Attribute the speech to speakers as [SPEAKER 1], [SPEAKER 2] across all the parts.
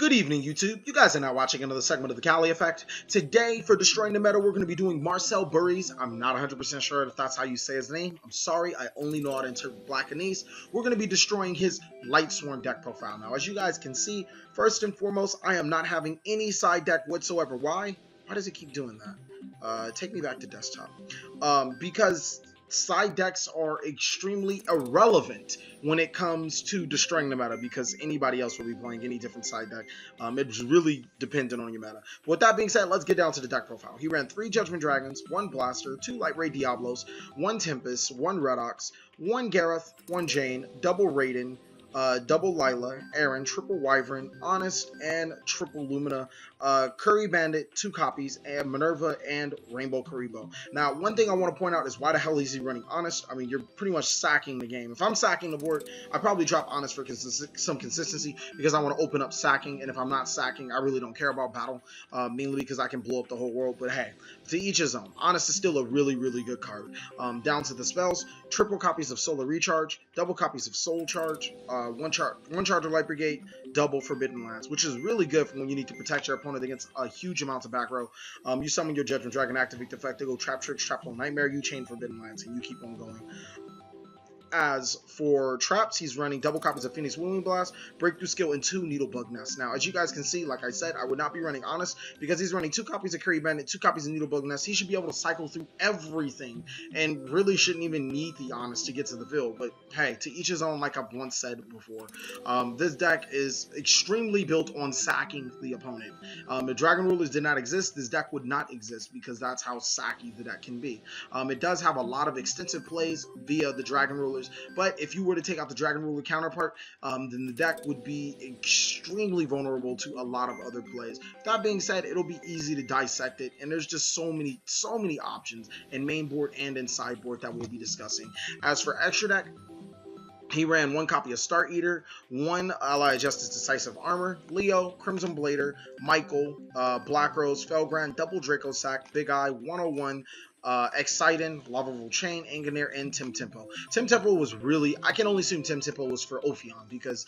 [SPEAKER 1] Good evening, YouTube. You guys are now watching another segment of the TheCaliEffect. Today, for Destroying the Meta, we're going to be doing Marcel Burries. I'm not 100% sure if that's how you say his name. I'm sorry, I only know how to interpret Blackanese. We're going to be destroying his Lightsworn deck profile. Now, as you guys can see, first and foremost, I am not having any side deck whatsoever. Why? Why does it keep doing that? Take me back to desktop. Because side decks are extremely irrelevant when it comes to destroying the meta, because anybody else will be playing any different side deck. It's really dependent on your meta. But with that being said, let's get down to the deck profile. He ran 3 Judgment Dragons, 1 Blaster, 2 Light Ray Diablos, 1 Tempest, 1 Redox, 1 Gareth, 1 Jane, double Raiden, double Lila, Aaron, triple Wyvern, Honest, and triple Lumina, Curry Bandit, 2 copies, and Minerva and Rainbow Karibo. Now, one thing I want to point out is why the hell is he running Honest? I mean, you're pretty much sacking the game. If I'm sacking the board, I probably drop Honest for some consistency, because I want to open up sacking, and if I'm not sacking, I really don't care about battle, mainly because I can blow up the whole world. But hey, to each his own. Honest is still a really, really good card. Down to the spells, triple copies of Solar Recharge, double copies of Soul Charge, one charge of Light Brigade, double Forbidden Lance, which is really good for when you need to protect your opponent against a huge amount of back row. You summon your Judgment Dragon, activate the effect, they go Trap Trick, Trap Hole Nightmare, you chain Forbidden Lance, and you keep on going. As for traps, he's running double copies of Phoenix Wheeling Blast, Breakthrough Skill, and 2 Needlebug Nest. Now, as you guys can see, like I said, I would not be running Honest, because he's running 2 copies of Curry Bandit, 2 copies of Needlebug Nest. He should be able to cycle through everything, and really shouldn't even need the Honest to get to the field. But hey, to each his own, like I've once said before. This deck is extremely built on sacking the opponent. If Dragon Rulers did not exist, this deck would not exist, because that's how sacky the deck can be. It does have a lot of extensive plays via the Dragon Rulers, but if you were to take out the Dragon Ruler counterpart, then the deck would be extremely vulnerable to a lot of other plays. That being said, it'll be easy to dissect it, and there's just so many options in main board and in sideboard that we'll be discussing. As for extra deck, he ran 1 copy of Star Eater, 1 Ally Justice Decisive Armor, Leo, Crimson Blader, Michael, Black Rose, Felgrand, Double Draco Sack, Big Eye, 101, Exciting, Lavable Chain, Anganir, and Tim Tempo. Tim Tempo was really, I can only assume Tim Tempo was for Ophion, because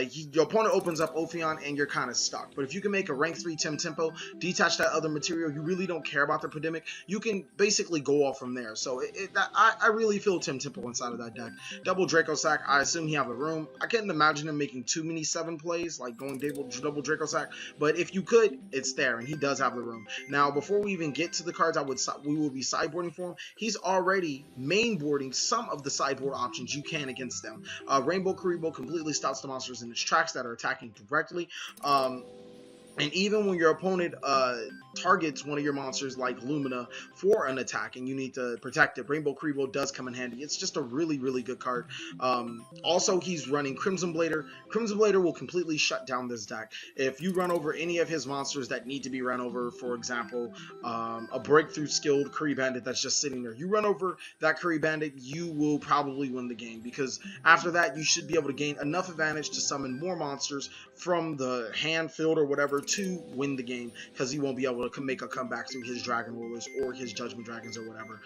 [SPEAKER 1] your opponent opens up Ophion and you're kind of stuck. But if you can make a rank 3 Tim Tempo, detach that other material, you really don't care about the Pandemic, you can basically go off from there. So I really feel Tim Tempo inside of that deck. Double Draco Sack, I assume he have a room. I can't imagine him making too many 7 plays, like going double Draco Sack, but if you could, it's there, and he does have the room. Now, before we even get to the cards, we will be sideboarding for him. He's already mainboarding some of the sideboard options you can against them. Rainbow Karibo completely stops the monsters in its tracks that are attacking directly. And even when your opponent targets one of your monsters like Lumina for an attack and you need to protect it, Rainbow Karibo does come in handy. It's just a really, really good card. Also, he's running Crimson Blader. Crimson Blader will completely shut down this deck. If you run over any of his monsters that need to be run over, for example, a Breakthrough skilled Curry Bandit that's just sitting there, you run over that Curry Bandit, you will probably win the game, because after that, you should be able to gain enough advantage to summon more monsters from the hand, field, or whatever to win the game, because he won't be able to make a comeback through his Dragon Rulers or his Judgment Dragons or whatever.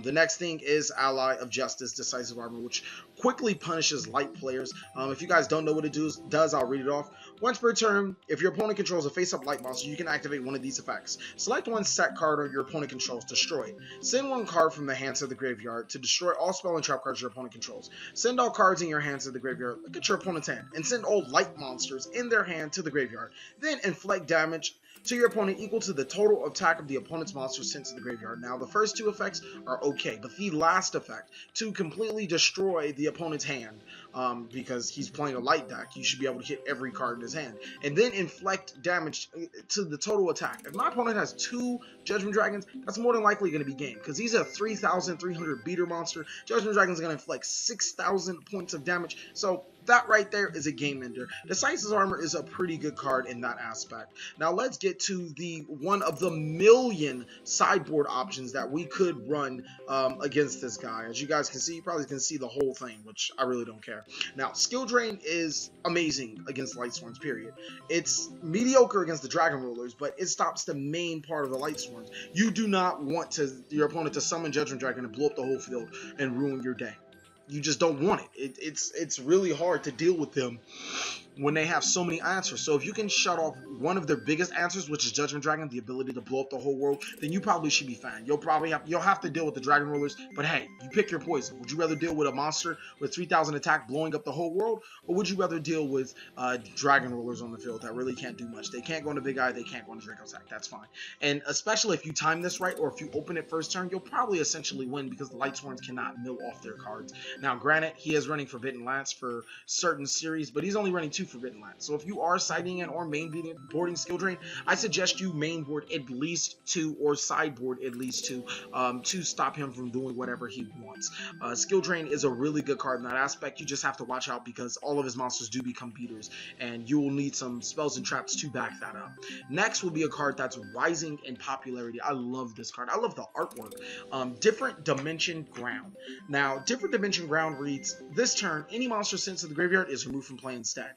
[SPEAKER 1] The next thing is Ally of Justice Decisive Armor, which quickly punishes light players. If you guys don't know what it does, I'll read it off. Once per turn, if your opponent controls a face-up light monster, you can activate one of these effects. Select 1 set card or your opponent controls, destroy it. Send 1 card from the hand to the graveyard to destroy all spell and trap cards your opponent controls. Send all cards in your hands to the graveyard, look at your opponent's hand, and send all light monsters in their hand to the graveyard. Then inflict damage to your opponent equal to the total attack of the opponent's monster sent to the graveyard. Now, the first 2 effects are okay, but the last effect, to completely destroy the opponent's hand, because he's playing a light deck, you should be able to hit every card in his hand, and then inflict damage to the total attack. If my opponent has 2 Judgment Dragons, that's more than likely going to be game, because he's a 3,300 beater monster. Judgment Dragon's going to inflict 6,000 points of damage, so that right there is a game ender. Decisive Armor is a pretty good card in that aspect. Now let's get to the one of the million sideboard options that we could run against this guy. As you guys can see, you probably can see the whole thing, which I really don't care. Now, Skill Drain is amazing against Lightsworns, period. It's mediocre against the Dragon Rulers, but it stops the main part of the Lightsworns. You do not want your opponent to summon Judgment Dragon and blow up the whole field and ruin your day. You just don't want it. It's really hard to deal with them when they have so many answers. So if you can shut off one of their biggest answers, which is Judgment Dragon, the ability to blow up the whole world, then you probably should be fine. You'll have to deal with the Dragon Rulers, but hey, you pick your poison. Would you rather deal with a monster with 3,000 attack blowing up the whole world, or would you rather deal with Dragon Rulers on the field that really can't do much? They can't go into Big Eye, they can't go into Draco Attack. That's fine. And especially if you time this right, or if you open it first turn, you'll probably essentially win because the Lightsworns cannot mill off their cards. Now, granted, he is running Forbidden Lance for certain series, but he's only running 2 Forbidden Lance. So if you are siding in or main boarding Skill Drain, I suggest you main board at least 2 or sideboard at least 2 to stop him from doing whatever he wants. Skill Drain is a really good card in that aspect. You just have to watch out because all of his monsters do become beaters, and you will need some spells and traps to back that up. Next will be a card that's rising in popularity. I love this card. I love the artwork. Different Dimension Ground. Now, Different Dimension Ground reads, this turn, any monster sent to the graveyard is removed from play instead.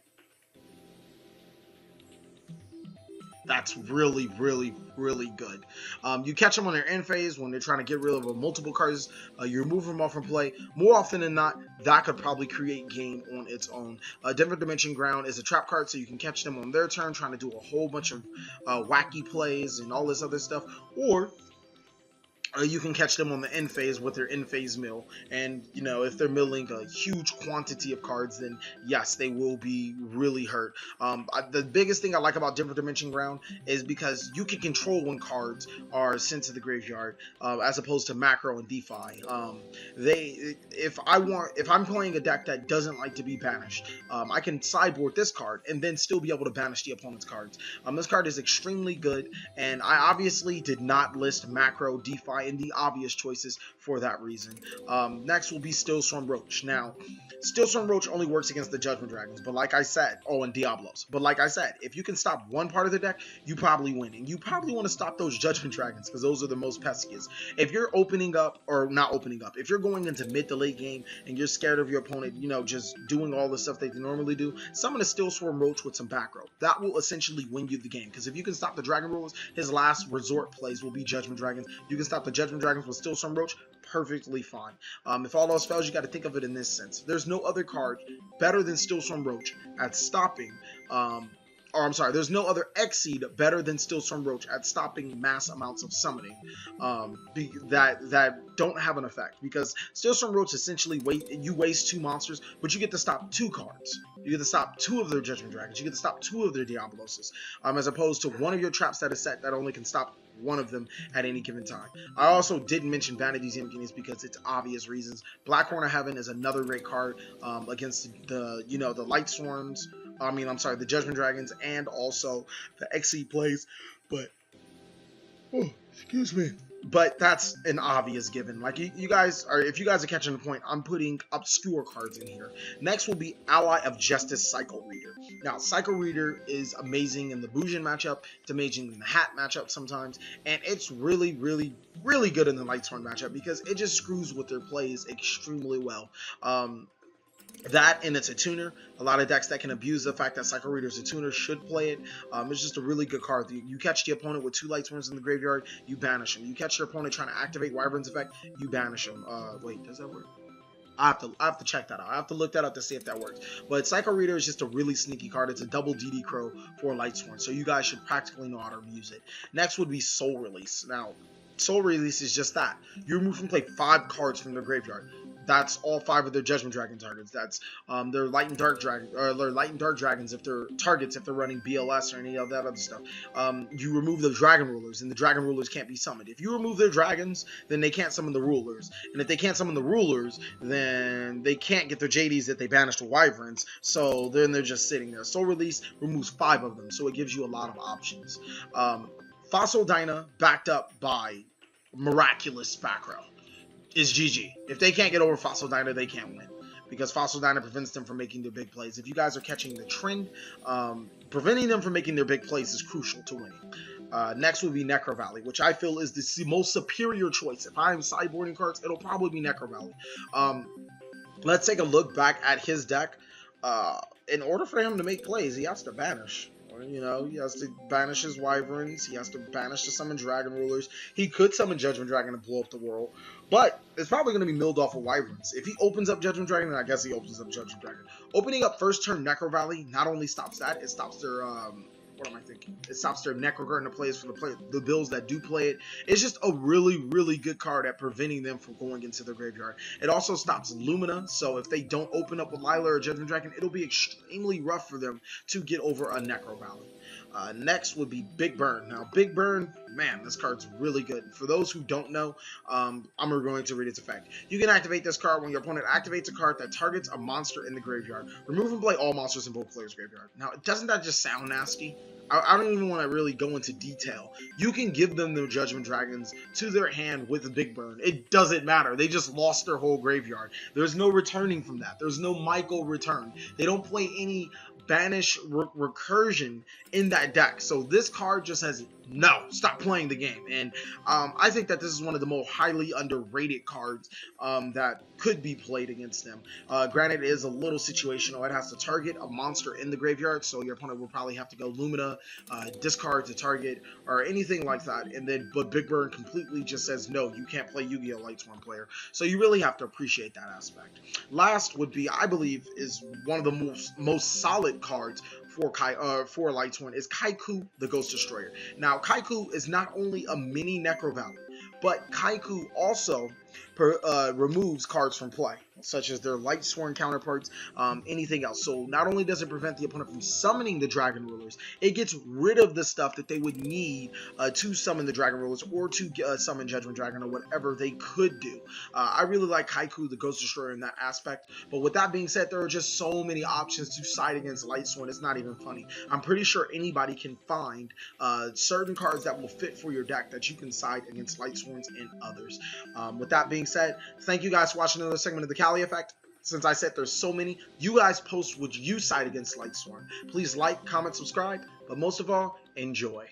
[SPEAKER 1] That's really, really, really good. You catch them on their end phase when they're trying to get rid of multiple cards. You remove them off from play. More often than not, that could probably create game on its own. Different Dimension Ground is a trap card, so you can catch them on their turn trying to do a whole bunch of wacky plays and all this other stuff. Or you can catch them on the end phase with their end phase mill, and you know, if they're milling a huge quantity of cards, then yes, they will be really hurt. The biggest thing I like about Different Dimension Ground is because you can control when cards are sent to the graveyard, as opposed to Macro and DeFi. If I'm playing a deck that doesn't like to be banished, I can sideboard this card and then still be able to banish the opponent's cards. This card is extremely good, and I obviously did not list Macro, DeFi, and the obvious choices for that reason. Next will be Stillstorm Roach. Now, Stillstorm Roach only works against the Judgment Dragons, but like I said, and Diablos. But like I said, if you can stop one part of the deck, you probably win. And you probably want to stop those Judgment Dragons because those are the most peskiest. If you're opening up, or not opening up, if you're going into mid to late game and you're scared of your opponent, you know, just doing all the stuff they normally do, summon a Stillstorm Roach with some back row. That will essentially win you the game, because if you can stop the Dragon Rulers, his last resort plays will be Judgment Dragons. You can stop the Judgment Dragons with Stillstorm Roach, perfectly fine. If all else fails, you got to think of it in this sense. There's no other card better than Stillstorm Roach at stopping, there's no other X-Seed better than Stillstorm Roach at stopping mass amounts of summoning that don't have an effect, because Stillstorm Roach essentially waste 2 monsters, but you get to stop 2 cards. You get to stop 2 of their Judgment Dragons. You get to stop 2 of their Diaboloses, as opposed to one of your traps that is set that only can stop one of them at any given time. I also didn't mention Vanity's Emptiness because it's obvious reasons. Black Horn of Heaven is another great card against the Lightsworns. The Judgment Dragons, and also the X-Seed plays, but excuse me. But that's an obvious given. Like, if you guys are catching the point, I'm putting obscure cards in here. Next will be Ally of Justice Cycle Reader. Now, Cycle Reader is amazing in the Bujin matchup. It's amazing in the Hat matchup sometimes, and it's really, really, really good in the Lightsworn matchup because it just screws with their plays extremely well. That, and it's a tuner. A lot of decks that can abuse the fact that Cycle Reader is a tuner should play it. It's just a really good card. You catch the opponent with 2 Lightsworns in the graveyard, you banish them. You catch your opponent trying to activate Wyvern's effect, you banish them. Wait, does that work? I have to check that out. I have to look that up to see if that works. But Cycle Reader is just a really sneaky card. It's a double DD Crow for Lightsworn, so you guys should practically know how to use it. Next would be Soul Release. Now, Soul Release is just that. You remove from play 5 cards from their graveyard. That's all 5 of their Judgment Dragon targets. That's their Light and Dark Dragon, or their Light and Dark Dragons if they're targets, if they're running BLS or any of that other stuff. You remove the Dragon Rulers, and the Dragon Rulers can't be summoned. If you remove their dragons, then they can't summon the Rulers. And if they can't summon the Rulers, then they can't get their JDs that they banished with Wyverns. So then they're just sitting there. Soul Release removes 5 of them, so it gives you a lot of options. Fossil Dyna, backed up by Miraculous back row, is GG. If they can't get over Fossil Dyna, they can't win, because Fossil Dyna prevents them from making their big plays. If you guys are catching the trend, preventing them from making their big plays is crucial to winning. Next will be Necro Valley, which I feel is the most superior choice. If I'm sideboarding cards, it'll probably be Necro Valley. Let's take a look back at his deck. In order for him to make plays, he has to banish. You know, he has to banish his wyverns. He has to banish to summon dragon rulers. He could summon Judgment Dragon and blow up the world, but it's probably going to be milled off of wyverns. If he opens up Judgment Dragon, then I guess he opens up Judgment Dragon. Opening up first turn Necro Valley not only stops that, it stops their what am I thinking? It stops their Necro Garden plays for the bills that do play it. It's just a really, really good card at preventing them from going into their graveyard. It also stops Lumina, so if they don't open up with Lila or Judgment Dragon, it'll be extremely rough for them to get over a Necro Valley. Next would be Big Burn. Now, Big Burn, man, this card's really good. For those who don't know, I'm going to read its effect. You can activate this card when your opponent activates a card that targets a monster in the graveyard. Remove and play all monsters in both players' graveyard. Now, doesn't that just sound nasty? I don't even want to really go into detail. You can give them the Judgment Dragons to their hand with a Big Burn. It doesn't matter. They just lost their whole graveyard. There's no returning from that. There's no Michael return. They don't play any banish recursion in that deck. So this card just says, no, stop playing the game. And I think that this is one of the more highly underrated cards that could be played against them. Granted, it is a little situational. It has to target a monster in the graveyard, so your opponent will probably have to go Lumina, discard to target, or anything like that. And then, but Big Burn completely just says, no, you can't play Yu-Gi-Oh! Lightsworn player. So you really have to appreciate that aspect. Last would be, I believe, is one of the most solid cards for Lightsworn is Kaiku, the Ghost Destroyer. Now, Kaiku is not only a mini Necro Valley, but Kaiku also removes cards from play, such as their Lightsworn counterparts, anything else. So not only does it prevent the opponent from summoning the Dragon Rulers, it gets rid of the stuff that they would need to summon the Dragon Rulers or to summon Judgment Dragon or whatever they could do. I really like Kaiku, the Ghost Destroyer, in that aspect. But with that being said, there are just so many options to side against Lightsworn. It's not even funny. I'm pretty sure anybody can find certain cards that will fit for your deck that you can side against Lightsworns and others. With that being said, thank you guys for watching another segment of the TheCaliEffect. Since I said there's so many, you guys post would you side against Lightsworn. Please like, comment, subscribe, but most of all, enjoy.